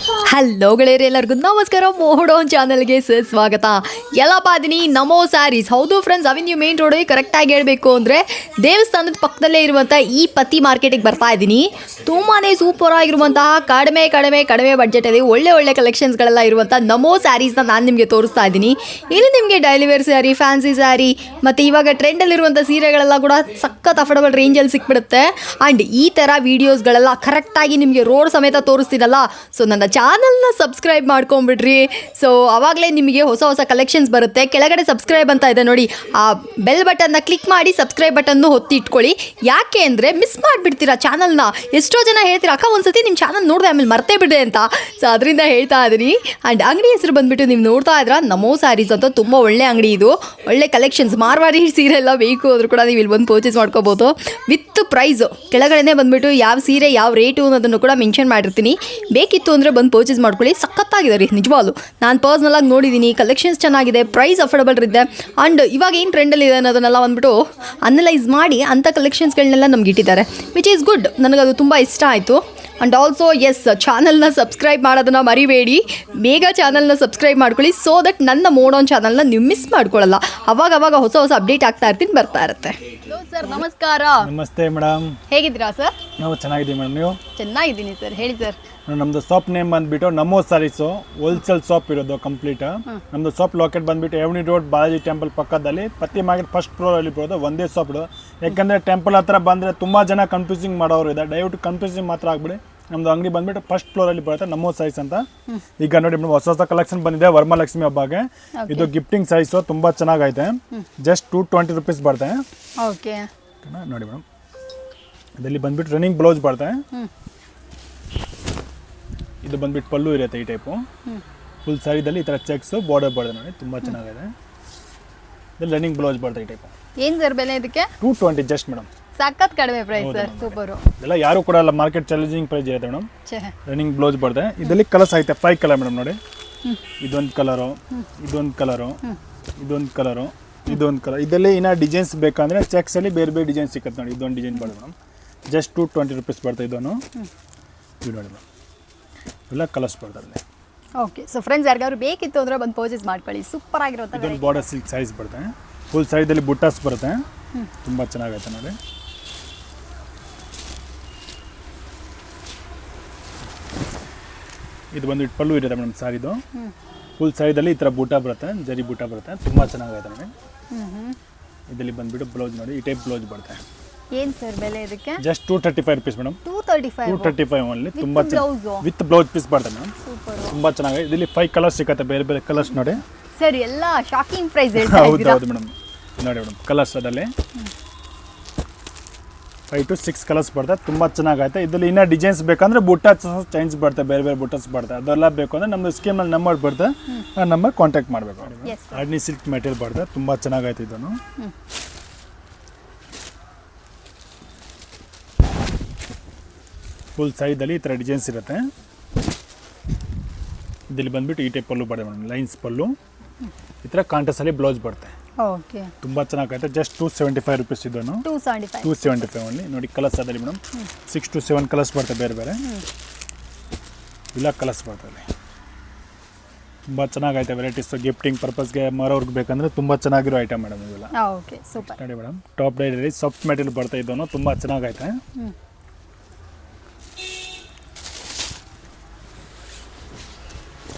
Hello ಗೆಳೆಯರಿ, ಎಲ್ಲರಿಗೂ ನಮಸ್ಕಾರ. ಮೋಹಡೋನ್ ಚಾನಲ್ಗೆ ಸ್ವಾಗತ. ಎಲ್ಲಪ್ಪ ಅದೀನಿ ನಮೋ ಸ್ಯಾರೀಸ್. ಹೌದು ಫ್ರೆಂಡ್ಸ್, ಅವೆನ್ಯೂ ಮೇನ್ ರೋಡ್ ಕರೆಕ್ಟಾಗಿ ಹೇಳಬೇಕು ಅಂದರೆ ದೇವಸ್ಥಾನದ ಪಕ್ಕದಲ್ಲೇ ಇರುವಂಥ ಈ ಪತ್ತಿ ಮಾರ್ಕೆಟಿಗೆ ಬರ್ತಾ ಇದ್ದೀನಿ. ತುಂಬಾ ಸೂಪರ್ ಆಗಿರುವಂತಹ ಕಡಿಮೆ ಬಡ್ಜೆಟಲ್ಲಿ ಒಳ್ಳೆ ಕಲೆಕ್ಷನ್ಸ್ಗಳೆಲ್ಲ ಇರುವಂಥ ನಮೋ ಸ್ಯಾರೀಸ್ನ ನಾನು ನಿಮಗೆ ತೋರಿಸ್ತಾ ಇದ್ದೀನಿ. ಇಲ್ಲಿ ನಿಮಗೆ daily wear sari, fancy sari ಮತ್ತು ಇವಾಗ ಟ್ರೆಂಡಲ್ಲಿರುವಂಥ ಸೀರೆಗಳೆಲ್ಲ ಕೂಡ ಸಖತ್ ಅಫೋರ್ಡಬಲ್ ರೇಂಜಲ್ಲಿ ಸಿಕ್ಬಿಡುತ್ತೆ. ಆ್ಯಂಡ್ ಈ ಥರ ವೀಡಿಯೋಸ್ಗಳೆಲ್ಲ ಕರೆಕ್ಟಾಗಿ ನಿಮಗೆ ರೋಡ್ ಸಮೇತ ತೋರಿಸ್ತೀನಲ್ಲ, ಸೊ ನನ್ನ ಚಾನಲ್ನ ಸಬ್ಸ್ಕ್ರೈಬ್ ಮಾಡ್ಕೊಂಬಿಡ್ರಿ. ಸೊ ಆವಾಗಲೇ ನಿಮಗೆ ಹೊಸ ಕಲೆಕ್ಷನ್ಸ್ ಬರುತ್ತೆ. ಕೆಳಗಡೆ ಸಬ್ಸ್ಕ್ರೈಬ್ ಅಂತ ಇದೆ ನೋಡಿ, ಆ ಬೆಲ್ ಬಟನ್ನ ಕ್ಲಿಕ್ ಮಾಡಿ ಸಬ್ಸ್ಕ್ರೈಬ್ ಬಟನ್ನು ಒತ್ತಿ ಇಟ್ಕೊಳ್ಳಿ. ಯಾಕೆ ಅಂದರೆ ಮಿಸ್ ಮಾಡಿಬಿಡ್ತೀರಾ ಚಾನಲ್ನ. ಎಷ್ಟೋ ಜನ ಹೇಳ್ತೀರಾ, ಅಕ್ಕ ಒಂದ್ಸತಿ ನಿಮ್ಮ ಚಾನಲ್ ನೋಡಿದೆ ಆಮೇಲೆ ಮರ್ತೇ ಬಿಡೆ ಅಂತ. ಸೊ ಅದರಿಂದ ಹೇಳ್ತಾ ಇದ್ದೀನಿ. ಆ್ಯಂಡ್ ಅಂಗಡಿ ಹೆಸರು ಬಂದುಬಿಟ್ಟು ನೀವು ನೋಡ್ತಾ ಇದ್ರ ನಮೋ ಸ್ಯಾರೀಸ್ ಅಂತ. ತುಂಬ ಒಳ್ಳೆ ಅಂಗಡಿ ಇದು, ಒಳ್ಳೆ ಕಲೆಕ್ಷನ್ಸ್. ಮಾರ್ವಾಡಿ ಸೀರೆ ಎಲ್ಲ ಬೇಕು ಆದರೂ ಕೂಡ ನೀವು ಇಲ್ಲಿ ಬಂದು ಪರ್ಚೇಸ್ ಮಾಡ್ಕೋಬೋದು ವಿತ್ ಪ್ರೈಸು. ಕೆಳಗಡೆ ಬಂದುಬಿಟ್ಟು ಯಾವ ಸೀರೆ ಯಾವ ರೇಟು ಅನ್ನೋದನ್ನು ಕೂಡ ಮೆನ್ಷನ್ ಮಾಡಿರ್ತೀನಿ. ಬೇಕಿತ್ತು ಅಂದರೆ ಬಂದು ಪರ್ಚೇಸ್ ಮಾಡ್ಕೊಳ್ಳಿ. ಸಖತ್ತಾಗಿದೆ ರೀ ನಿಜವಾಗ್ಲು. ನಾನು ಪರ್ಸ್ನಲಾಗಿ ನೋಡಿದ್ದೀನಿ, ಕಲೆಕ್ಷನ್ಸ್ ಚೆನ್ನಾಗಿದೆ, ಪ್ರೈಸ್ ಅಫೋರ್ಡಬಲ್ ಇದೆ. ಆ್ಯಂಡ್ ಇವಾಗ ಏನು ಟ್ರೆಂಡಲ್ಲಿದೆ ಅನ್ನೋದನ್ನೆಲ್ಲ ಬಂದುಬಿಟ್ಟು ಅನಲೈಸ್ ಮಾಡಿ ಅಂಥ ಕಲೆಕ್ಷನ್ಸ್ಗಳನ್ನೆಲ್ಲ ನಮ್ಗೆ ಇಟ್ಟಿದ್ದಾರೆ, ವಿಚ್ ಈಸ್ ಗುಡ್. ನನಗದು ತುಂಬ ಇಷ್ಟ ಆಯಿತು. ಆ್ಯಂಡ್ ಆಲ್ಸೋ ಚಾನಲ್ನ ಸಬ್ಸ್ಕ್ರೈಬ್ ಮಾಡೋದನ್ನು ಮರಿಬೇಡಿ. ಬೇಗ ಚಾನಲ್ನ ಸಬ್ಸ್ಕ್ರೈಬ್ ಮಾಡ್ಕೊಳ್ಳಿ, ಸೋ ದಟ್ ನನ್ನ ಮೋಡೋನ್ ಚಾನಲ್ನ ನೀವು ಮಿಸ್ ಮಾಡ್ಕೊಳ್ಳಲ್ಲ. ಅವಾಗ ಹೊಸ ಅಪ್ಡೇಟ್ ಆಗ್ತಾ ಇರ್ತೀನಿ, ಬರ್ತಾ ಇರುತ್ತೆ. ಹಲೋ ಸರ್, ನಮಸ್ಕಾರ. ನಮಸ್ತೆ ಮೇಡಮ್, ಹೇಗಿದ್ದೀರಾ ಸರ್? ನಾವು ಚೆನ್ನಾಗಿದ್ದೀವಿ ಮೇಡಮ್. ನೀವು? ಚೆನ್ನಾಗಿದ್ದೀನಿ ಸರ್. ಹೇಳಿ ಸರ್. ನಮ್ಮದು ಶಾಪ್ ನೇಮ್ ಬಂದುಬಿಟ್ಟು ನಮೋ ಸ್ಯಾರೀಸು, ಹೋಲ್ಸೇಲ್ ಶಾಪ್ ಇರೋದು ಕಂಪ್ಲೀಟ್. ನಮ್ಮದು ಶಾಪ್ ಲೊಕೇಟ್ ಬಂದುಬಿಟ್ಟು ಎವನಿ ರೋಡ್ ಬಾಲಾಜಿ ಟೆಂಪಲ್ ಪಕ್ಕದಲ್ಲಿ ಪತ್ತಿ ಮಾರ್ಕೆಟ್ ಫಸ್ಟ್ ಫ್ಲೋರಲ್ಲಿ ಬರೋದು. ಒಂದೇ ಶಾಪ್ ಇರೋದು. ಯಾಕಂದರೆ ಟೆಂಪಲ್ ಹತ್ರ ಬಂದರೆ ತುಂಬ ಜನ ಕನ್ಫ್ಯೂಸಿಂಗ್ ಮಾಡೋರು ಇದೆ. ದಯವಿಟ್ಟು ಕನ್ಫ್ಯೂಸಿಂಗ್ ಮಾತ್ರ ಆಗ್ಬಿಡಿ. ನಮ್ಮದು ಅಂಗಡಿ ಬಂದುಬಿಟ್ಟು ಫಸ್ಟ್ ಫ್ಲೋರಲ್ಲಿ ಬರುತ್ತೆ, ನಮೋ ಸ್ಯಾರೀಸ್ ಅಂತ. ಈಗ ನೋಡಿ ಮೇಡಮ್, ಹೊಸ ಕಲೆಕ್ಷನ್ ಬಂದಿದೆ ವರಮಹಾಲಕ್ಷ್ಮಿ ಹಬ್ಬಗೆ. ಇದು ಗಿಫ್ಟಿಂಗ್ ಸೈಜು ತುಂಬ ಚೆನ್ನಾಗೈತೆ. ಜಸ್ಟ್ 220 ರೂಪೀಸ್ ಬರುತ್ತೆ. ಓಕೆ ನೋಡಿ ಮೇಡಮ್, ಇದರಲ್ಲಿ ಬಂದುಬಿಟ್ಟು ರನ್ನಿಂಗ್ ಬ್ಲೌಸ್ ಬರುತ್ತೆ. ಇದು ಬಂದ್ಬಿಟ್ಟು ಪಲ್ಲು ಇರುತ್ತೆ ಈ ಟೈಪು. ಫುಲ್ ಸ್ಯಾರಿದಲ್ಲಿ ಈ ಥರ ಚೆಕ್ಸು ಬಾರ್ಡರ್ ಬರ್ತದೆ ನೋಡಿ, ತುಂಬ ಚೆನ್ನಾಗಿದೆ. ಇಲ್ಲಿ ರನ್ನಿಂಗ್ ಬ್ಲೌಸ್ ಬರ್ತದೆ ಈ ಟೈಪು. ಏನು ಸರ್ ಬೆಲೆ ಇದಕ್ಕೆ? 220 ಜಸ್ಟ್ ಮೇಡಮ್. ಸಖತ್ ಕಡಿಮೆ ಪ್ರೈಸ್ ಸರ್, ಸೂಪರು. ಇದೆಲ್ಲ ಯಾರು ಕೂಡ ಅಲ್ಲ, ಮಾರ್ಕೆಟ್ ಚಾಲೆಂಜಿಂಗ್ ಪ್ರೈಸ್ ಇರುತ್ತೆ ಮೇಡಮ್. ರನ್ನಿಂಗ್ ಬ್ಲೌಸ್ ಬರ್ತದೆ. ಇದರಲ್ಲಿ ಕಲರ್ಸ್ ಐತೆ 5 ಕಲರ್ ಮೇಡಮ್. ನೋಡಿ, ಇದೊಂದು ಕಲರು, ಇದೊಂದು ಕಲರು, ಇದೊಂದು ಕಲರು, ಇದೊಂದು ಕಲರ್. ಇದರಲ್ಲಿ ಇನ್ನೂ ಡಿಸೈನ್ಸ್ ಬೇಕಂದರೆ ಚೆಕ್ಸಲ್ಲಿ ಬೇರೆ ಡಿಸೈನ್ ಸಿಗುತ್ತೆ ನೋಡಿ. ಇದೊಂದು ಡಿಸೈನ್ ಬರ್ತದೆ ಮೇಡಮ್, ಜಸ್ಟ್ 220 ರೂಪೀಸ್ ಬರ್ತದೆ. ಇದನ್ನು ಇದು ನೋಡಿ ಮೇಡಮ್, ಎಲ್ಲ ಕಲರ್ಸ್ ಬರ್ತದೆ. ಓಕೆ, ಸೊ ಫ್ರೆಂಡ್ಸ್ ಯಾರಿಗಾದ್ರು ಬೇಕಿತ್ತು ಅಂದರೆ ಬಂದು ಪರ್ಚೇಸ್ ಮಾಡ್ಕೊಳ್ಳಿ. ಸೂಪರ್ ಆಗಿರುತ್ತೆ. ಇದೊಂದು ಬಾರ್ಡರ್ ಸಿಲ್ಕ್ ಸೈಜ್ ಬರುತ್ತೆ. ಫುಲ್ ಸೈಜಲ್ಲಿ ಬುಟ್ಟಾಸ್ ಬರುತ್ತೆ, ತುಂಬ ಚೆನ್ನಾಗೈತೆ ನೋಡಿ. ಇದು ಬಂದು ಪಲ್ಲು ಇರುತ್ತೆ ಮೇಡಮ್ ಸಾರಿದು. ಫುಲ್ ಸೈಜಲ್ಲಿ ಈ ಥರ ಬೂಟ ಬರುತ್ತೆ, ಜರಿ ಬೂಟ ಬರುತ್ತೆ, ತುಂಬ ಚೆನ್ನಾಗೈತೆ ನೋಡಿ. ಇದರಲ್ಲಿ ಬಂದುಬಿಟ್ಟು ಬ್ಲೌಸ್ ನೋಡಿ, ಈ ಟೈಪ್ ಬ್ಲೌಸ್ ಬರುತ್ತೆ. ಏನು ಸರ್ ಬೆಲೆ ಇದಕ್ಕೆ? Just 235 rupees madam. 235 ಓನ್ಲಿ. ತುಂಬ ವಿತ್ ಬ್ಲೌಸ್ ಪೀಸ್ ಬರ್ತದೆ ಮೇಡಮ್. ತುಂಬ ಚೆನ್ನಾಗಿದೆ. ಇದರಲ್ಲಿ 5 ಕಲರ್ಸ್ ಸಿಗುತ್ತೆ, ಬೇರೆ ಕಲರ್ಸ್ ನೋಡಿ ಸರ್. ಎಲ್ಲ ಶಾಕಿಂಗ್ ಪ್ರೈಸ್. ಹೌದು ಮೇಡಮ್. ನೋಡಿ ಮೇಡಮ್, ಕಲರ್ಸ್ ಅದರಲ್ಲಿ 5 to 6 ಕಲರ್ಸ್ ಬರ್ತದೆ, ತುಂಬ ಚೆನ್ನಾಗೈತೆ. ಇದರಲ್ಲಿ ಇನ್ನೂ ಡಿಸೈನ್ಸ್ ಬೇಕಂದ್ರೆ ಬುಟ್ಟಾಸ್ ಚೇಂಜ್ ಬರ್ತದೆ, ಬೇರೆ ಬುಟ್ಟಾಸ್ ಬರ್ತದೆ. ಅದೆಲ್ಲ ಬೇಕು ಅಂದರೆ ನಮ್ಮದು ಸ್ಕೀಮಲ್ಲಿ ನಂಬರ್ ಬರ್ತದೆ, ಆ ನಂಬರ್ ಕಾಂಟ್ಯಾಕ್ಟ್ ಮಾಡಬೇಕು. ಆರ್ಡಿನಿ ಸಿಲ್ಕ್ ಮೆಟೀರಿಯಲ್ ಬರ್ತದೆ, ತುಂಬ ಚೆನ್ನಾಗೈತೆ. ಇದನ್ನು ಫುಲ್ ಸೈಜಲ್ಲಿ ಈ ಥರ ಡಿಸೈನ್ಸ್ ಇರುತ್ತೆ. ಇದರಲ್ಲಿ ಬಂದುಬಿಟ್ಟು ಈ ಟೈಪ್ ಪಲ್ಲು ಬರ್ತದೆ ಮೇಡಮ್, ಲೈನ್ಸ್ ಪಲ್ಲು. ಈ ಥರ ಕಾಂಟ್ರಾಸ್ಟಲ್ಲಿ ಬ್ಲೌಸ್ ಬರುತ್ತೆ. ಓಕೆ, ತುಂಬ ಚೆನ್ನಾಗೈತೆ. Just 275 rupees. ಇದನ್ನು 275 ಓನ್ಲಿ. ನೋಡಿ ಕಲರ್ಸ್ ಅದರಲ್ಲಿ ಮೇಡಮ್ 6 to 7 ಕಲರ್ಸ್ ಬರ್ತದೆ, ಬೇರೆ ಇಲ್ಲ ಕಲರ್ಸ್ ಬರ್ತದೆ. ತುಂಬ ಚೆನ್ನಾಗೈತೆ ವೆರೈಟೀಸ್. ಗಿಫ್ಟಿಂಗ್ ಪರ್ಪಸ್ಗೆ ಮಾರೋರ್ಗೆ ಬೇಕಂದರೆ ತುಂಬ ಚೆನ್ನಾಗಿರೋ ಐಟಮ್ ಮೇಡಮ್ ಇವೆಲ್ಲ. Okay, super. ನೋಡಿ madam, top daily soft material ಬರ್ತದೆ. ಇದನ್ನು ತುಂಬ ಚೆನ್ನಾಗೈತೆ.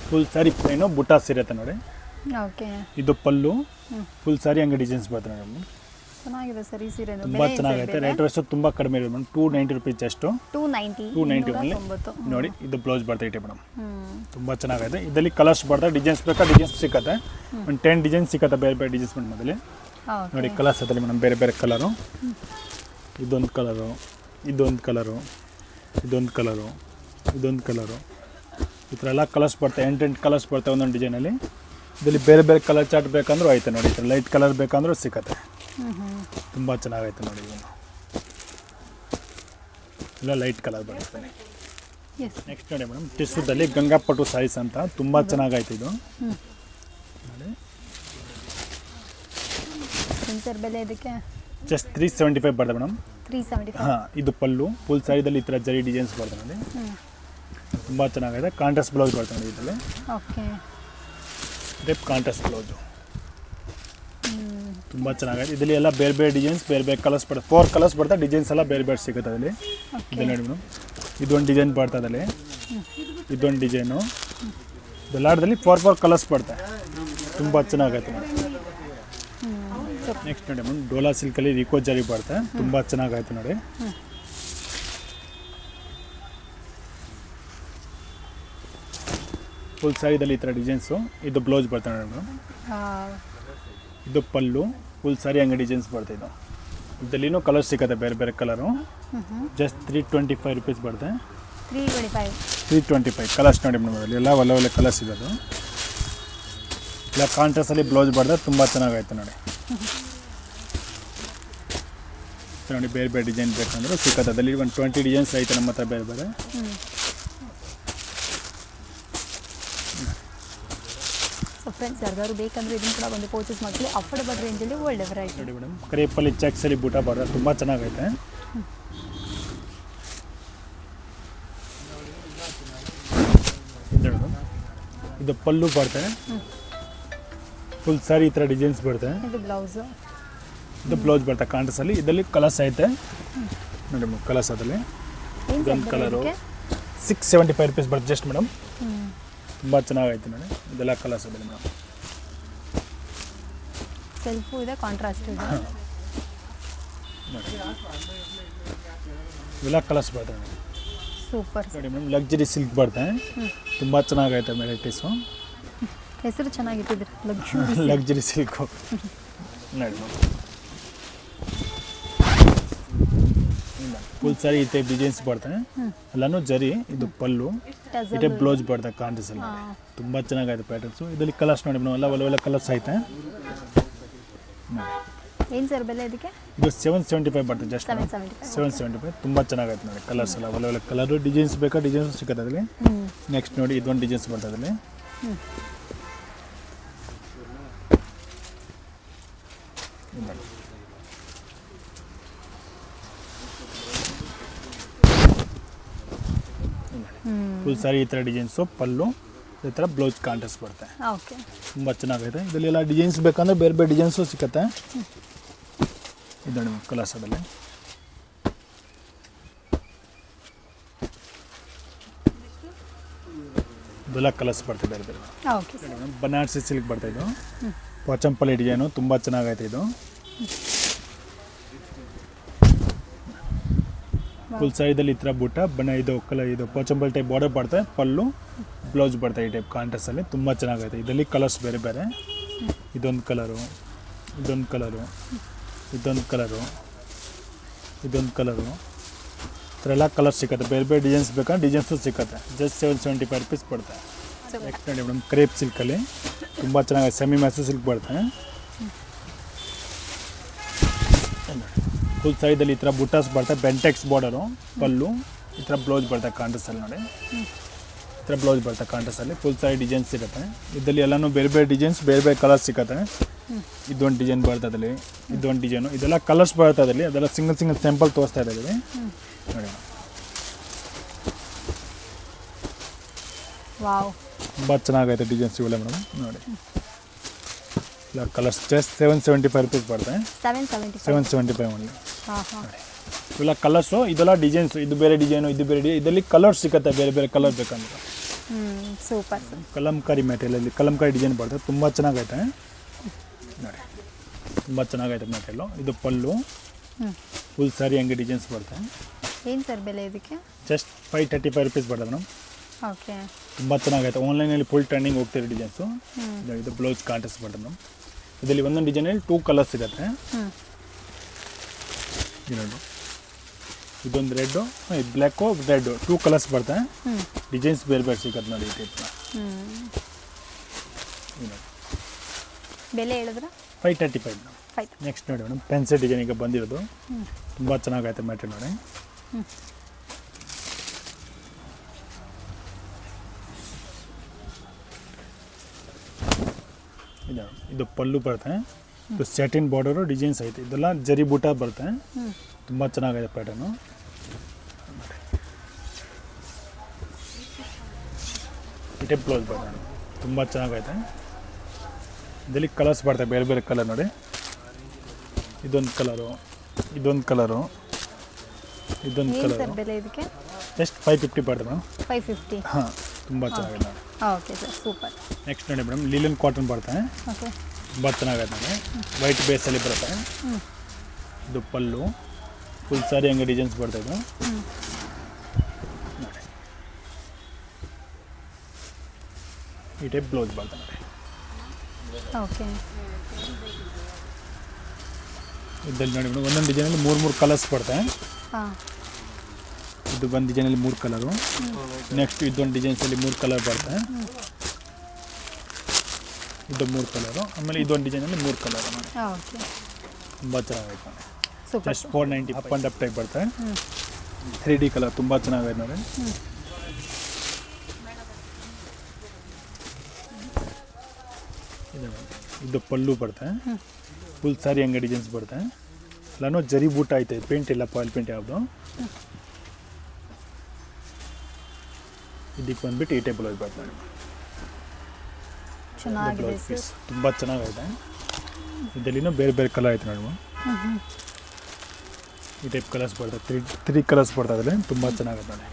ಫುಲ್ ಸ್ಯಾರಿ ಪ್ಲೇನು ಬುಟ್ಟಾಸ್ ಇರುತ್ತೆ ನೋಡಿ. ಓಕೆ, ಇದು ಪಲ್ಲು. ಫುಲ್ ಸ್ಯಾರಿ ಹಂಗೆ ಡಿಸೈನ್ಸ್ ಬರ್ತದೆ ಮೇಡಮ್. ಚೆನ್ನಾಗಿದೆ ಸರ್ ಈ ಸೀರೆ. ತುಂಬ ಚೆನ್ನಾಗೈತೆ. ರೇಟ್ ವೈಸು ತುಂಬ ಕಡಿಮೆ ಇದೆ ಮೇಡಮ್. 290 rupees just. 290 ಓನ್ಲಿ. ನೋಡಿ, ಇದು ಬ್ಲೌಸ್ ಬರ್ತೈತೆ ಮೇಡಮ್, ತುಂಬ ಚೆನ್ನಾಗೈತೆ. ಇದರಲ್ಲಿ ಕಲರ್ಸ್ ಬರ್ತದೆ, ಡಿಸೈನ್ಸ್ ಬೇಕಾ ಡಿಸೈನ್ಸ್ ಸಿಕ್ಕತ್ತೆ. ಒಂದು 10 ಡಿಸೈನ್ಸ್ ಸಿಕ್ಕತ್ತೆ, ಬೇರೆ ಡಿಸೈನ್ಸ್ ಮೇಡಮ್. ಅದರಲ್ಲಿ ನೋಡಿ ಕಲರ್ಸ್ ಅದರಲ್ಲಿ ಮೇಡಮ್, ಬೇರೆ ಕಲರು. ಇದೊಂದು ಕಲರು, ಇದೊಂದು ಕಲರು, ಇದೊಂದು ಕಲರು, ಇದೊಂದು ಕಲರು. ಈ ಥರ ಎಲ್ಲ ಕಲರ್ಸ್ ಬರ್ತವೆ, 8 ಕಲರ್ಸ್ ಬರ್ತವೆ ಒಂದೊಂದು ಡಿಸೈನಲ್ಲಿ. ಇದರಲ್ಲಿ ಬೇರೆ ಕಲರ್ ಚಾರ್ಟ್ ಬೇಕಂದ್ರೂ ಐತೆ ನೋಡಿ. ಈ ಥರ ಲೈಟ್ ಕಲರ್ ಬೇಕಂದ್ರೂ ಸಿಕ್ಕತ್ತೆ. ತುಂಬ ಚೆನ್ನಾಗೈತೆ ನೋಡಿ. ಇದನ್ನು ಇಲ್ಲ ಲೈಟ್ ಕಲರ್ ಬರುತ್ತೆ. ನೆಕ್ಸ್ಟ್ ನೋಡಿ ಮೇಡಮ್, ಟಿಶ್ಯೂದಲ್ಲಿ ಗಂಗಾಪಟ್ಟು ಸೈಜ್ ಅಂತ, ತುಂಬ ಚೆನ್ನಾಗೈತೆ ಇದು ನೋಡಿ. ಸರ್ ಬೆಲೆ ಇದಕ್ಕೆ? ಜಸ್ಟ್ 375 ಬರ್ತದೆ ಮೇಡಮ್. 375. ಹಾಂ, ಇದು ಪಲ್ಲು. ಫುಲ್ ಸೈಜಲ್ಲಿ ಈ ಥರ ಜರಿ ಡಿಸೈನ್ಸ್ ಬರ್ತದೆ ನೋಡಿ. ತುಂಬ ಚೆನ್ನಾಗಿದೆ. ಕಾಂಟ್ರಾಸ್ಟ್ ಬ್ಲೌಸ್ ಬರ್ತದೆ ನೋಡಿ ಇದರಲ್ಲಿ. ಓಕೆ. ರೇಪ್ ಕಾಂಟ್ರಾಸ್ಟ್ ಬ್ಲೌಸು ತುಂಬ ಚೆನ್ನಾಗಿದೆ. ಇದರಲ್ಲಿ ಎಲ್ಲ ಬೇರೆ ಬೇರೆ ಡಿಸೈನ್ಸ್, ಬೇರೆ ಬೇರೆ ಕಲರ್ಸ್ ಬರ್ತದೆ. 4 ಕಲರ್ಸ್ ಬರ್ತದೆ. ಡಿಸೈನ್ಸ್ ಎಲ್ಲ ಬೇರೆ ಬೇರೆ ಸಿಗುತ್ತೆ ಅದರಲ್ಲಿ. ಇದು ನೋಡಿ ಮೇಡಮ್, ಇದೊಂದು ಡಿಸೈನ್ ಬರ್ತದೆ ಅಲ್ಲಿ, ಇದೊಂದು ಡಿಸೈನು, ಇದೆಲ್ಲದಲ್ಲಿ 4 ಕಲರ್ಸ್ ಬರ್ತದೆ. ತುಂಬ ಚೆನ್ನಾಗೈತೆ ನೋಡಿ. ನೆಕ್ಸ್ಟ್ ನೋಡಿ ಮೇಡಮ್, ಡೋಲಾ ಸಿಲ್ಕಲ್ಲಿ ರಿಕೋ ಜರಿ ಬರ್ತದೆ. ತುಂಬ ಚೆನ್ನಾಗೈತೆ ನೋಡಿ. ಫುಲ್ ಸ್ಯಾರಿದಲ್ಲಿ ಈ ಥರ ಡಿಸೈನ್ಸು. ಇದು ಬ್ಲೌಸ್ ಬರ್ತದೆ ನೋಡಿ ಮೇಡಮ್. ಇದು ಪಲ್ಲು. ಫುಲ್ ಸ್ಯಾರಿ ಹಂಗೆ ಡಿಸೈನ್ಸ್ ಬರ್ತದೆ. ಇದು ಇದರಲ್ಲಿನೂ ಕಲರ್ ಸಿಗುತ್ತೆ, ಬೇರೆ ಬೇರೆ ಕಲರು. ಜಸ್ಟ್ 325 ರುಪೀಸ್ ಬರುತ್ತೆ. 325 ಕಲರ್ಸ್ ನೋಡಿ ಮೇಡಮ್. ಅದರಲ್ಲಿ ಎಲ್ಲ ಒಳ್ಳೆ ಒಳ್ಳೆ ಕಲರ್ಸ್ ಇರೋದು. ಇಲ್ಲ ಕಾಂಟ್ರಾಸ್ಟಲ್ಲಿ ಬ್ಲೌಸ್ ಬರ್ತದೆ. ತುಂಬ ಚೆನ್ನಾಗೈತೆ ನೋಡಿ. ನೋಡಿ ಬೇರೆ ಬೇರೆ ಡಿಸೈನ್ ಬೇಕಂದ್ರೆ ಸಿಕ್ಕತ್ತೆ. ಅದರಲ್ಲಿ ಒಂದು 20 ಡಿಸೈನ್ಸ್ ಐತೆ ನಮ್ಮ ಹತ್ರ ಬೇರೆ ಬೇರೆ. ಸೊ ಫ್ರೆಂಡ್ಸ್, ಯಾರಿಗಾದ್ರು ಬೇಕಂದ್ರೆ ಇದನ್ನು ಕೂಡ ಒಂದು ಪರ್ಚೇಸ್ ಮಾಡ್ಕೊಳ್ಳಿ. ಅಫೋರ್ಡಬಲ್ ರೇಂಜಲ್ಲಿ ಒಳ್ಳೆ ವೆರೈಟಿ. ನೋಡಿ ಮೇಡಮ್, ಕ್ರೇಪಲ್ಲಿ ಚೆಕ್ಸಲ್ಲಿ ಬೂಟ ಬರ್ತದೆ. ತುಂಬ ಚೆನ್ನಾಗೈತೆ. ಇದು ಪಲ್ಲು ಬರ್ತದೆ. ಫುಲ್ ಸ್ಯಾರಿ ಈ ಥರ ಡಿಸೈನ್ಸ್ ಬರ್ತದೆ. ಇದು ಬ್ಲೌಸು. ಇದು ಬ್ಲೌಸ್ ಬರ್ತದೆ ಕಾಂಟ್ರಾಸ್ಟಲ್ಲಿ. ಇದರಲ್ಲಿ ಕಲರ್ಸ್ ಐತೆ ನೋಡಿ ಮೇಡಮ್. ಕಲರ್ಸ್ ಅದರಲ್ಲಿ ಇದೊಂದು ಕಲರು 675 ರುಪೀಸ್ ಬರ್ತದೆ ಜಸ್ಟ್ ಮೇಡಮ್. ತುಂಬ ಚೆನ್ನಾಗೈತೆ ನೋಡಿ. ಇದೆಲ್ಲ ಕಲರ್ಸ್ ಇದೆ ಮೇಡಮ್. ಸೆಲ್ಫು ಇದೆ, ಕಾಂಟ್ರಾಸ್ಟ್ ಇದೆ. ಇವೆಲ್ಲ ಕಲರ್ಸ್ ಬರ್ತದೆ ನೋಡಿ. ಸೂಪರ್ ನೋಡಿ ಮೇಡಮ್, ಲಕ್ಸುರಿ ಸಿಲ್ಕ್ ಬರ್ತದೆ. ತುಂಬ ಚೆನ್ನಾಗೈತೆ ವೆರೈಟೀಸು. ಹೆಸರು ಚೆನ್ನಾಗಿಟ್ಟಿದ್ರಿ, ಲಕ್ಸುರಿ ಸಿಲ್ಕು ನೋಡಿ ಮೇಡಮ್. ಫುಲ್ ಸ್ಯಾರಿ ಈ ಟೈಪ್ ಡಿಸೈನ್ಸ್ ಬರ್ತದೆ. ಎಲ್ಲನೂ ಜರಿ. ಇದು ಪಲ್ಲು, ಈ ಟೈಪ್ ಬ್ಲೌಸ್ ಬರ್ತದೆ ಕಾಂಟ್ರಾಸ್ಟಲ್ಲಿ. ತುಂಬ ಚೆನ್ನಾಗೈತೆ ಪ್ಯಾಟರ್ನ್ಸು. ಇದರಲ್ಲಿ ಕಲರ್ಸ್ ನೋಡಿ ಮೇಡಮ್, ಎಲ್ಲ ಒಳ್ಳೆ ಒಳ್ಳೆ ಕಲರ್ಸ್ ಐತೆ. ಏನು ಸರ್ ಬೆಲೆ ಇದಕ್ಕೆ? ಇದು 775 ಬರ್ತದೆ ಜಸ್ಟ್ 775. ತುಂಬ ಚೆನ್ನಾಗೈತೆ ನೋಡಿ. ಕಲರ್ಸ್ ಎಲ್ಲ ಒಳ್ಳೆ ಒಳ್ಳೆ ಕಲರು. ಡಿಸೈನ್ಸ್ ಬೇಕಾ ಡಿಸೈನ್ಸ್ ಸಿಗುತ್ತೆ ಅದರಲ್ಲಿ. ನೆಕ್ಸ್ಟ್ ನೋಡಿ, ಇದೊಂದು ಡಿಸೈನ್ಸ್ ಬರ್ತದೆ ಅದರಲ್ಲಿ. ಫುಲ್ ಸ್ಯಾರಿ ಈ ಥರ ಡಿಸೈನ್ಸು, ಪಲ್ಲು ಈ ಥರ ಬ್ಲೌಸ್ ಕಾಂಟ್ರಾಸ್ಟ್ ಬರುತ್ತೆ. ಓಕೆ. ತುಂಬ ಚೆನ್ನಾಗೈತೆ. ಇದರಲ್ಲಿ ಎಲ್ಲ ಡಿಸೈನ್ಸ್ ಬೇಕಂದ್ರೆ ಬೇರೆ ಬೇರೆ ಡಿಸೈನ್ಸು ಸಿಗುತ್ತೆ. ಇದು ನೋಡಿ ಕಲರ್ಸ್ ಅದರಲ್ಲಿ. ಇದೆಲ್ಲ ಕಲರ್ಸ್ ಬರ್ತದೆ ಬೇರೆ ಬೇರೆ. Okay sir. ಬನಾರಸಿ ಸಿಲ್ಕ್ ಬರ್ತದೆ. ಇದು ಪೋಚಂಪಲ್ಲಿ ಡಿಸೈನು. ತುಂಬ ಚೆನ್ನಾಗೈತೆ ಇದು. ಫುಲ್ ಸೈಡಲ್ಲಿ ಈ ಥರ ಬುಟ್ಟ ಇದು ಕಲರ್, ಇದು ಪೋಚಂಪಲ್ ಟೈಪ್ ಬಾರ್ಡರ್ ಬರ್ತದೆ. ಪಲ್ಲು ಬ್ಲೌಸ್ ಬರ್ತದೆ ಈ ಟೈಪ್ ಕಾಂಟ್ರಾಸ್ಟಲ್ಲಿ. ತುಂಬ ಚೆನ್ನಾಗೈತೆ. ಇದರಲ್ಲಿ ಕಲರ್ಸ್ ಬೇರೆ ಬೇರೆ. ಇದೊಂದು ಕಲರು, ಇದೊಂದು ಕಲರು, ಇದೊಂದು ಕಲರು, ಇದೊಂದು ಕಲರು. ಈ ಥರ ಎಲ್ಲ ಕಲರ್ಸ್ ಸಿಗುತ್ತೆ. ಬೇರೆ ಬೇರೆ ಡಿಸೈನ್ಸ್ ಬೇಕಾದ್ರೆ ಡಿಸೈನ್ಸು ಸಿಗುತ್ತೆ. ಜಸ್ಟ್ 775 ರುಪೀಸ್ ಬರ್ತದೆ. ನೆಕ್ಸ್ಟ್ ನೋಡಿ ಮೇಡಮ್, ಕ್ರೇಪ್ ಸಿಲ್ಕಲ್ಲಿ ತುಂಬ ಚೆನ್ನಾಗಿದೆ. ಸೆಮಿ ಮ್ಯಾಸು ಸಿಲ್ಕ್ ಬರ್ತದೆ. ಫುಲ್ ಸೈಡಲ್ಲಿ ಈ ಥರ ಬುಟ್ಟಾಸ್ ಬರ್ತದೆ. ಬೆಂಟೆಕ್ಸ್ ಬಾರ್ಡರು, ಪಲ್ಲು, ಈ ಥರ ಬ್ಲೌಸ್ ಬರ್ತದೆ ಕಾಂಟ್ರಾಸ್ಟಲ್ಲಿ ನೋಡಿ. ಈ ಥರ ಬ್ಲೌಸ್ ಬರ್ತದೆ ಕಾಂಟ್ರಾಸ್ಟಲ್ಲಿ. ಫುಲ್ ಸೈಡ್ ಡಿಸೈನ್ಸ್ ಇರುತ್ತೆ. ಇದರಲ್ಲಿ ಎಲ್ಲನೂ ಬೇರೆ ಬೇರೆ ಡಿಸೈನ್ಸ್, ಬೇರೆ ಬೇರೆ ಕಲರ್ಸ್ ಸಿಗುತ್ತೆ. ಇದೊಂದು ಡಿಸೈನ್ ಬರ್ತದಲ್ಲಿ, ಇದೊಂದು ಡಿಸೈನು, ಇದೆಲ್ಲ ಕಲರ್ಸ್ ಬರ್ತದಲ್ಲಿ. ಅದೆಲ್ಲ ಸಿಂಗಲ್ ಸಿಂಗಲ್ ಸ್ಯಾಂಪಲ್ ತೋರಿಸ್ತಾ ಇದ್ದೀವಿ ನೋಡಿ. ವಾವ್, ತುಂಬ ಚೆನ್ನಾಗೈತೆ ಡಿಸೈನ್ಸ್ ಇವೆಲ್ಲ ಮೇಡಮ್ ನೋಡಿ. ಇಲ್ಲ ಕಲರ್ಸ್ ಜಸ್ಟ್ 775 ರುಪೀಸ್ ಬರ್ತದೆ. 775 ಓನ್ಲಿ. ಇವೆಲ್ಲ ಕಲರ್ಸು, ಇದೆಲ್ಲ ಡಿಸೈನ್ಸು. ಇದು ಬೇರೆ ಡಿಸೈನು, ಇದು ಬೇರೆ ಡಿಸೈನ್. ಇದರಲ್ಲಿ ಕಲರ್ಸ್ ಸಿಗುತ್ತೆ, ಬೇರೆ ಬೇರೆ ಕಲರ್ ಬೇಕಂದ್ರೆ. ಸೂಪರ್. ಕಲಂಕಾರಿ ಮೆಟೀರಿಯಲಲ್ಲಿ ಕಲಂಕಾರಿ ಡಿಸೈನ್ ಬರ್ತದೆ. ತುಂಬ ಚೆನ್ನಾಗೈತೆ ನೋಡಿ. ತುಂಬ ಚೆನ್ನಾಗೈತೆ ಮೆಟೀರಿಯಲು. ಇದು ಪಲ್ಲು, ಫುಲ್ ಸ್ಯಾರಿ ಹಂಗೆ ಡಿಸೈನ್ಸ್ ಬರ್ತದೆ. ಏನು ಸರ್ ಬೆಲೆ ಇದಕ್ಕೆ? ಜಸ್ಟ್ 535 ರುಪೀಸ್ ಬರ್ತದೆ ಮೇಡಮ್. ಓಕೆ. ತುಂಬ ಚೆನ್ನಾಗೈತೆ. ಆನ್ಲೈನಲ್ಲಿ ಫುಲ್ ಟ್ರೆಂಡಿಂಗ್ ಹೋಗ್ತಿರೋ ಡಿಸೈನ್ಸು. ಇದು ಬ್ಲೌಸ್ ಕಾಂಟ್ರಾಸ್ಟ್ ಬರ್ತದೆ ಮೇಡಮ್. ಇದರಲ್ಲಿ ಒಂದೊಂದು ಡಿಸೈನಲ್ಲಿ 2 ಕಲರ್ಸ್ ಇರುತ್ತೆ. ನೋಡಿ, ಇದೊಂದು ರೆಡ್ಡು, ಇದು ಬ್ಲ್ಯಾಕು, ರೆಡ್ಡು, 2 ಕಲರ್ಸ್ ಬರ್ತದೆ. ಡಿಸೈನ್ಸ್ ಬೇರೆ ಬೇರೆ ಸಿಗುತ್ತೆ ನೋಡಿ ಈ ಟೈಪ್ನ. ಬೆಲೆ ಹೇಳಿದ್ರೆ 535 ಮೇಡಮ್. ನೆಕ್ಸ್ಟ್ ನೋಡಿ ಮೇಡಮ್, ಪೆನ್ಸಿಲ್ ಡಿಸೈನ್ ಈಗ ಬಂದಿರೋದು. ತುಂಬ ಚೆನ್ನಾಗೈತೆ ಮ್ಯಾಟ್ರಿ ನೋಡಿ. ಇದು ಪಲ್ಲು ಬರುತ್ತೆ. ಇದು ಸ್ಯಾಟಿನ್ ಬಾರ್ಡರು ಡಿಸೈನ್ಸ್ ಐತೆ. ಇದೆಲ್ಲ ಜರಿ ಬೂಟ ಬರುತ್ತೆ. ತುಂಬ ಚೆನ್ನಾಗಿದೆ ಪ್ಯಾಟರ್ನು. ಈ ಟೈಪ್ ಬ್ಲೌಸ್ ಬರ್ತದೆ ನೋಡಿ, ತುಂಬ ಚೆನ್ನಾಗೈತೆ. ಇದರಲ್ಲಿ ಕಲರ್ಸ್ ಬರ್ತವೆ, ಬೇರೆ ಬೇರೆ ಕಲರ್ ನೋಡಿ. ಇದೊಂದು ಕಲರು, ಇದೊಂದು ಕಲರು, ಇದೊಂದು ಏನು ಕಲರು. ಸರ್ ಬೆಲೆ ಇದಕ್ಕೆ? ಜಸ್ಟ್ 550 ಬರ್ತದೆ ಮೇಡಮ್. 550. ಹಾಂ, ತುಂಬ ಚೆನ್ನಾಗಿದೆ ನೋಡಿ. Okay sir, super. ನೆಕ್ಸ್ಟ್ ನೋಡಿ ಮೇಡಮ್, ಲೀಲನ್ ಕಾಟನ್ ಬರ್ತದೆ, ಓಕೆ. ತುಂಬ ಚೆನ್ನಾಗೈತೆ ನೋಡಿ. ವೈಟ್ ಬೇಸಲ್ಲಿ ಬರುತ್ತೆ. ಇದು ಪಲ್ಲು, ಫುಲ್ ಸಾರಿ ಹಂಗೆ ಡಿಸೈನ್ಸ್ ಬರ್ತಾ ಇದು ನೋಡಿ. ಈ ಟೈಪ್ ಬ್ಲೌಸ್ ಬರ್ತದೆ ನೋಡಿ. ಓಕೆ. ಇದ್ದಲ್ಲಿ ನೋಡಿ ಮೇಡಮ್, ಒಂದೊಂದು ಡಿಸೈನಲ್ಲಿ 3 ಕಲರ್ಸ್ ಬರ್ತವೆ. ಹಾಂ. ಇದು ಒಂದು ಡಿಸೈನಲ್ಲಿ 3 ಕಲರು. ನೆಕ್ಸ್ಟ್ ಇದೊಂದು ಡಿಸೈನ್ಸಲ್ಲಿ 3 ಕಲರ್ ಬರ್ತವೆ. ಇದು 3 ಕಲರು. ಆಮೇಲೆ ಇದೊಂದು ಡಿಸೈನಲ್ಲಿ 3 ಕಲರು ನೋಡಿ. ಓಕೆ. ತುಂಬ ಚೆನ್ನಾಗೈತೆ ನೋಡಿ. Super. Just 490 up and up type ಬರ್ತವೆ. 3D ಕಲರ್ ತುಂಬ ಚೆನ್ನಾಗೈತೆ ನೋಡಿ. ಇದು ಪಲ್ಲು ಬರ್ತದೆ, ಫುಲ್ ಸಾರಿ ಹಂಗೆ ಡಿಸೈನ್ಸ್ ಬರ್ತವೆ. ಎಲ್ಲನೂ ಜರಿ ಬೂಟ ಐತೆ, ಪೇಂಟ್ ಇಲ್ಲ, ಪಾಯಿಲ್ ಪೇಂಟ್ ಯಾವುದು. ಇದಕ್ಕೆ ಬಂದ್ಬಿಟ್ಟು ಈ ಟೈಪ್ ಬ್ಲೌಸ್ ಬರ್ತದೆ. ಚೆನ್ನಾಗಿದೆ ಬ್ಲೌಸ್ ಸರ್. ಪೀಸ್ ತುಂಬ ಚೆನ್ನಾಗೈತೆ. ಇದರಲ್ಲಿನೂ ಬೇರೆ ಬೇರೆ ಕಲರ್ ಐತೆ ನೋಡಿ. ಈ ಟೈಪ್ ಕಲರ್ಸ್ ಬರ್ತದೆ, 3 ಕಲರ್ಸ್ ಬರ್ತದೆ ಅದರಲ್ಲಿ. ತುಂಬ ಚೆನ್ನಾಗೈತೆ ನೋಡಿ.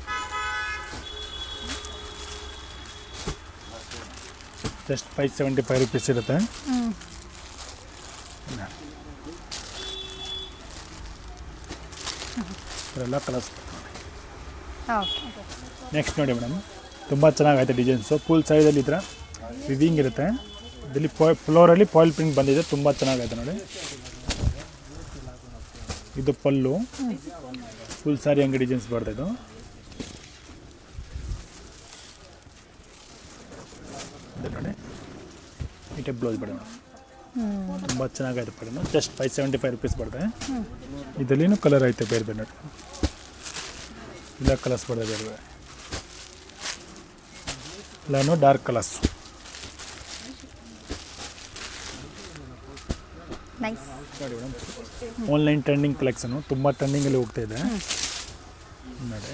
ಜಸ್ಟ್ 575 ರುಪೀಸ್ ಇರುತ್ತೆ. ಎಲ್ಲ ಕಲರ್ಸ್ ಓಕೆ. ನೆಕ್ಸ್ಟ್ ನೋಡಿ ಮೇಡಮ್, ತುಂಬ ಚೆನ್ನಾಗೈತೆ ಡಿಸೈನ್ಸು. ಫುಲ್ ಸೈಜಲ್ಲಿ ಈ ಥರ ವಿವಿಂಗ್ ಇರುತ್ತೆ. ಇದರಲ್ಲಿ ಫ್ಲೋರಲ್ಲಿ ಪಾಯಿಲ್ ಪ್ರಿಂಟ್ ಬಂದಿದೆ, ತುಂಬ ಚೆನ್ನಾಗೈತೆ ನೋಡಿ. ಇದು ಪಲ್ಲು, ಫುಲ್ ಸಾರಿ ಹಂಗೆ ಡಿಸೈನ್ಸ್ ಬರ್ತಾಯಿದ್ದು. ನೋಡಿ ಈ ಟೈಪ್ ಬ್ಲೌಸ್ ಬರ್ತದೆ, ತುಂಬ ಚೆನ್ನಾಗೈತೆ ಪಡೆದು. ಜಸ್ಟ್ 575 ರುಪೀಸ್ ಬರ್ತದೆ. ಇದರಲ್ಲಿನೂ ಕಲರ್ ಐತೆ ಬೇರೆ ಬೇರೆ ನೋಡಿ. ಇಲ್ಲ ಕಲರ್ಸ್ ಬರ್ತದೆ ಬೇರೆ ಬೇರೆ. ಎಲ್ಲನೂ ಡಾರ್ಕ್ ಕಲರ್ಸ್. ನೈಸ್. ನೋಡಿ ಮೇಡಮ್, ಆನ್ಲೈನ್ ಟ್ರೆಂಡಿಂಗ್ ಕಲೆಕ್ಷನು, ತುಂಬ ಟ್ರೆಂಡಿಂಗಲ್ಲಿ ಹೋಗ್ತಾ ಇದೆ ನೋಡಿ.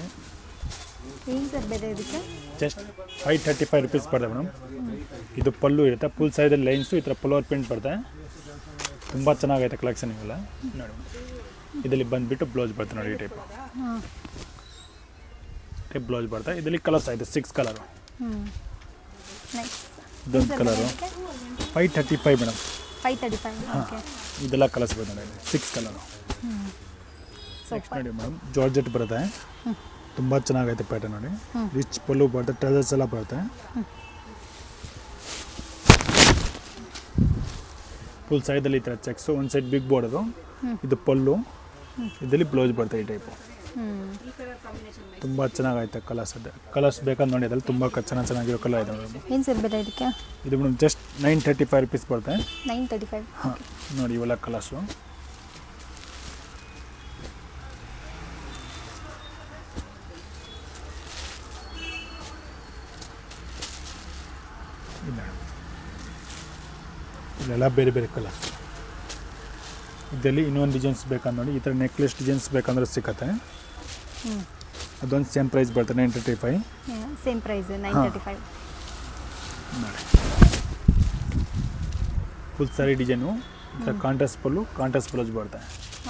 ಏನು ಸರ್ ಬೆಲೆ ಇದಕ್ಕೆ? ಜಸ್ಟ್ 535 ರುಪೀಸ್ ಬರ್ತದೆ ಮೇಡಮ್. ಇದು ಪಲ್ಲು ಇರುತ್ತೆ, ಫುಲ್ ಸೈಜಲ್ಲಿ ಲೈನ್ಸು ಈ ಥರ ಫ್ಲವರ್ ಪ್ರಿಂಟ್ ಬರ್ತದೆ. ತುಂಬ ಚೆನ್ನಾಗೈತೆ ಕಲೆಕ್ಷನ್ ಇವೆಲ್ಲ ನೋಡಿ. ಇದರಲ್ಲಿ ಬಂದುಬಿಟ್ಟು ಬ್ಲೌಸ್ ಬರ್ತದೆ ನೋಡಿ. ಈ ಟೈಪ್ ಬ್ಲೌಸ್ ಬರ್ತದೆ. ಇದರಲ್ಲಿ ಕಲರ್ಸ್ ಆಯಿತು, 6 ಕಲರು. ನೈಸ್. ಇದೊಂದು ಕಲರು 535 ಮೇಡಮ್. 535. ಓಕೆ. ಇದೆಲ್ಲ ಕಲರ್ಸ್ ಬರ್ತದೆ ನೋಡಿ, 6 ಕಲರು. ನೆಕ್ಸ್ಟ್ ನೋಡಿ ಮೇಡಮ್, ಜಾರ್ಜೆಟ್ ಬರುತ್ತೆ, ತುಂಬ ಚೆನ್ನಾಗೈತೆ ಪ್ಯಾಟರ್ನ್ ನೋಡಿ. ರಿಚ್ ಪಲ್ಲು ಬರುತ್ತೆ, ಟ್ರೆಸರ್ಸ್ ಎಲ್ಲ ಬರುತ್ತೆ. ಫುಲ್ ಸೈಡಲ್ಲಿ ಈ ಥರ ಚೆಕ್ಸು, ಒಂದು ಸೈಡ್ ಬಿಗ್ ಬಾರ್ಡರು. ಇದು ಪಲ್ಲು, ಇದರಲ್ಲಿ ಬ್ಲೌಸ್ ಬರುತ್ತೆ ಈ ಟೈಪು. ತುಂಬ ಚೆನ್ನಾಗೈತೆ ಕಲರ್ಸ್. ಅದೇ ಕಲರ್ಸ್ ಬೇಕಂತ ನೋಡಿ, ಅದ್ರಲ್ಲಿ ತುಂಬ ಚೆನ್ನಾಗಿರೋ ಕಲರ್ ಇದೆ ಮೇಡಮ್. ಏನು ಸರ್ ಬೆಲೆ ಇದಕ್ಕೆ? ಇದು ಮೇಡಮ್ ಜಸ್ಟ್ 935 ರುಪೀಸ್ ಬರುತ್ತೆ. 935. ಹಾಂ ನೋಡಿ, ಇವೆಲ್ಲ ಕಲರ್ಸು. ಇಲ್ಲೆಲ್ಲ ಬೇರೆ ಬೇರೆ ಕಲರ್ಸ್. ಇದರಲ್ಲಿ ಇನ್ನೊಂದು ಡಿಸೈನ್ಸ್ ಬೇಕಂತ ನೋಡಿ, ಈ ಥರ ನೆಕ್ಲೆಸ್ ಡಿಸೈನ್ಸ್ ಬೇಕಂದ್ರೆ ಸಿಕ್ಕತ್ತೆ. ಅದೊಂದು ಸೇಮ್ ಪ್ರೈಸ್ ಬರ್ತದೆ, 935. ಸೇಮ್ ಪ್ರೈಸ್ 935 ನೋಡಿ. ಫುಲ್ ಸಾರಿ ಡಿಸೈನು, ಈ ಥರ ಕಾಂಟ್ರಾಸ್ಟ್ ಪಲ್ಲು, ಕಾಂಟ್ರಾಸ್ಟ್ ಬ್ಲೌಸ್ ಬರುತ್ತೆ.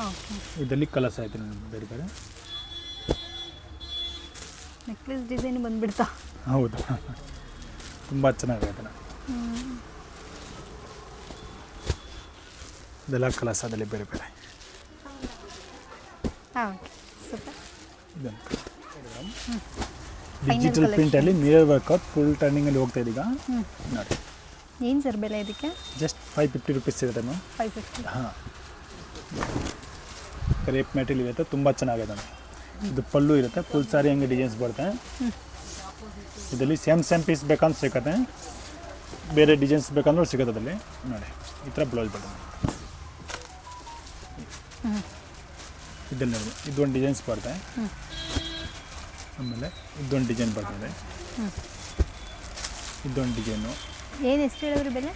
ಓಕೆ. ಇದರಲ್ಲಿ ಕಲರ್ಸ್ ಆಯ್ತು ನೋಡಿ ಬೇರೆ ಬೇರೆ. ನೆಕ್ಲೆಸ್ ಡಿಸೈನ್ ಬಂದುಬಿಡ್ತಾ? ಹೌದು, ತುಂಬ ಚೆನ್ನಾಗೈತೆ ನೋಡಿ. ಇದೆಲ್ಲ ಕಲರ್ಸ್ ಅದರಲ್ಲಿ ಬೇರೆ ಬೇರೆ. Okay, super. ಇದೊಂದು ಡಿಜಿಟಲ್ ಪ್ರಿಂಟಲ್ಲಿ ಮಿರರ್ ವರ್ಕೌಟ್ ಫುಲ್ ಟರ್ನಿಂಗಲ್ಲಿ ಹೋಗ್ತಾ ಇದೆ ಈಗ ನೋಡಿ. ಏನು ಸರ್ ಬೆಲೆ ಇದಕ್ಕೆ? ಜಸ್ಟ್ 550 ರುಪೀಸ್ ಇರುತ್ತೆ ಮ್ಯಾಮ್. 550. ಹಾಂ, ಕ್ರೇಪ್ ಮೆಟೀರಿಯಲ್ ಇರುತ್ತೆ, ತುಂಬ ಚೆನ್ನಾಗಿದೆ ನೋಡಿ. ಇದು ಪಲ್ಲು ಇರುತ್ತೆ, ಫುಲ್ ಸಾರಿ ಹಂಗೆ ಡಿಸೈನ್ಸ್ ಬರುತ್ತೆ. ಇದರಲ್ಲಿ ಸೇಮ್ ಪೀಸ್ ಬೇಕಂದ್ರೆ ಸಿಗುತ್ತೆ, ಬೇರೆ ಡಿಸೈನ್ಸ್ ಬೇಕಂದ್ರೆ ಸಿಗುತ್ತೆ ಅದರಲ್ಲಿ ನೋಡಿ. ಈ ಥರ ಬ್ಲೌಸ್ ಬರ್ತದೆ. ಇದನ್ನು ನೋಡಿ, ಇದೊಂದು ಡಿಸೈನ್ಸ್ ಬರ್ತದೆ. ಆಮೇಲೆ ಇದೊಂದು ಡಿಸೈನ್ ಬರ್ತದೆ, ಇದೊಂದು ಡಿಸೈನು. ಏನು ಎಷ್ಟು ಹೇಳಿದ್ರಿ ಬೆಲೆ?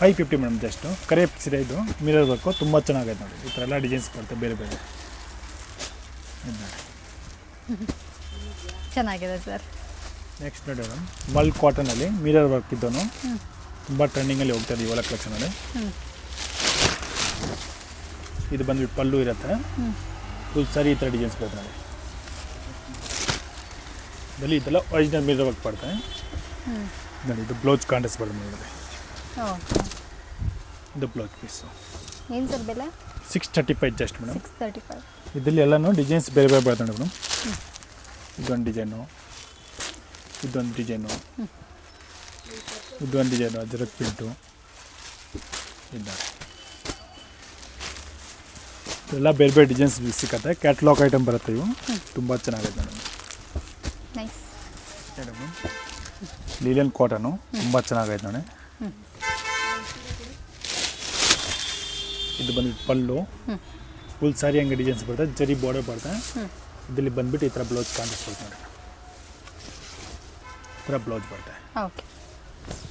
550 ಮೇಡಮ್. ಜಸ್ಟು ಕ್ರೇಪ್ ಸೀರೆ, ಇದು ಮಿರರ್ ವರ್ಕು, ತುಂಬ ಚೆನ್ನಾಗೈತೆ ನೋಡಿ. ಈ ಥರ ಎಲ್ಲ ಡಿಸೈನ್ಸ್ ಬರ್ತದೆ ಬೇರೆ ಬೇರೆ. ಇದು ನೋಡಿ, ಚೆನ್ನಾಗಿದೆ ಸರ್. ನೆಕ್ಸ್ಟ್ ನೋಡಿ ಮೇಡಮ್ ಮಲ್ ಕಾಟನಲ್ಲಿ ಮಿರರ್ ವರ್ಕ್ ಇದ್ದನು ತುಂಬ ಟ್ರೆಂಡಿಂಗಲ್ಲಿ ಹೋಗ್ತದೆ ಇವೆಲ್ಲ ಕಲೆಕ್ಷನಲ್ಲಿ. ಇದು ಬಂದ್ಬಿಟ್ಟು ಪಲ್ಲು ಇರುತ್ತೆ, ಫುಲ್ ಸಾರಿ ಈ ಥರ ಡಿಸೈನ್ಸ್ ಬರುತ್ತೆ ನೋಡಿ. ಇದರಲ್ಲಿ ಇದೆಲ್ಲ ಒರಿಜಿನಲ್ ಮಿರರ್ ವರ್ಕ್ ಬರ್ತದೆ ನೋಡಿ. ಇದು ಬ್ಲೌಸ್ ಕಾಂಟ್ರಾಸ್ಟ್ ಬರುತ್ತೆ ನೋಡಿ. ಓಕೆ. ಇದು ಬ್ಲೌಸ್ ಪೀಸು ಏನು ಸರ್ ಬೆಲೆ? 635 ಜಸ್ಟ್ ಮೇಡಮ್. 635. ಇದರಲ್ಲಿ ಎಲ್ಲನೂ ಡಿಸೈನ್ಸ್ ಬೇರೆ ಬೇರೆ ಬರ್ತದೆ ಮೇಡಮ್. ಇದೊಂದು ಡಿಸೈನು, ಇದೊಂದು ಡಿಸೈನು, ಇದೊಂದು ಡಿಸೈನು, ಅಜರಕ್ ಪ್ರಿಂಟು ಇದ್ದಾರೆ. ಎಲ್ಲ ಬೇರೆ ಬೇರೆ ಡಿಸೈನ್ಸ್ ಸಿಕ್ಕತ್ತೆ. ಕ್ಯಾಟ್ಲಾಗ್ ಐಟಮ್ ಬರುತ್ತೆ ಇವು. ತುಂಬ ಚೆನ್ನಾಗಿದೆ ಮೇಡಮ್. ನೈಸ್. ಮೇಡಮ್ ಲೀಲನ್ ಕಾಟನು ತುಂಬ ಚೆನ್ನಾಗೈತೆ ನೋಡಿ. ಇದು ಬಂದ್ಬಿಟ್ಟು ಪಲ್ಲು, ಫುಲ್ ಸಾರಿ ಹಂಗೆ ಡಿಸೈನ್ಸ್ ಬರ್ತದೆ, ಜರಿ ಬಾರ್ಡರ್ ಬರ್ತದೆ. ಇದರಲ್ಲಿ ಬಂದ್ಬಿಟ್ಟು ಈ ಥರ ಬ್ಲೌಸ್ ಕಾಣಿಸ್ಬೋದು ನೋಡಿ. ಈ ಥರ ಬ್ಲೌಸ್ ಬರ್ತದೆ, ಓಕೆ.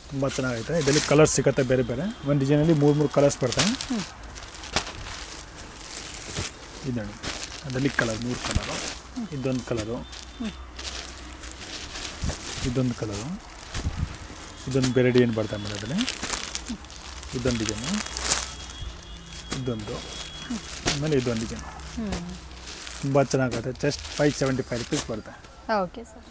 ತುಂಬ ಚೆನ್ನಾಗೈತೆ. ಇದರಲ್ಲಿ ಕಲರ್ಸ್ ಸಿಗುತ್ತೆ ಬೇರೆ ಬೇರೆ. ಒಂದು ಡಿಸೈನಲ್ಲಿ 3 ಕಲರ್ಸ್ ಬರ್ತವೆ. ಇದು ನೋಡಿ, ಅದರಲ್ಲಿ ಕಲರ್ 3 ಕಲರು. ಇದೊಂದು ಕಲರು, ಇದೊಂದು ಕಲರು, ಇದೊಂದು ಬೇರೆ ಡಿಸೈನ್ ಬರ್ತದೆ ಮೇಡಮ್. ಅದರಲ್ಲಿ ಇದೊಂದು ಡಿಸೈನು, ಇದೊಂದು, ಆಮೇಲೆ ಇದೊಂದು ಡಿಸೈನು. ತುಂಬ ಚೆನ್ನಾಗುತ್ತೆ. ಜಸ್ಟ್ 575 ರೂಪೀಸ್ ಬರುತ್ತೆ. Okay sir.